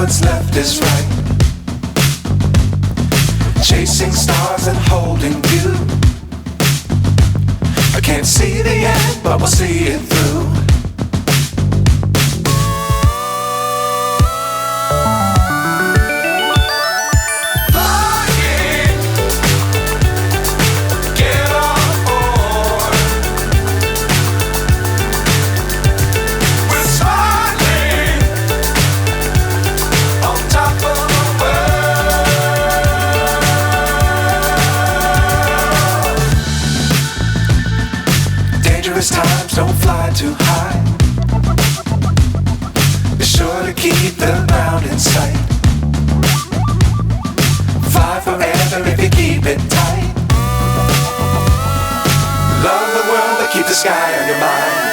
what's left is right. Chasing stars and holding you. I can't see the end, but we'll see it through. Times don't fly too high. Be sure to keep the ground in sight. Fly forever if you keep it tight. Love the world but keep the sky on your mind.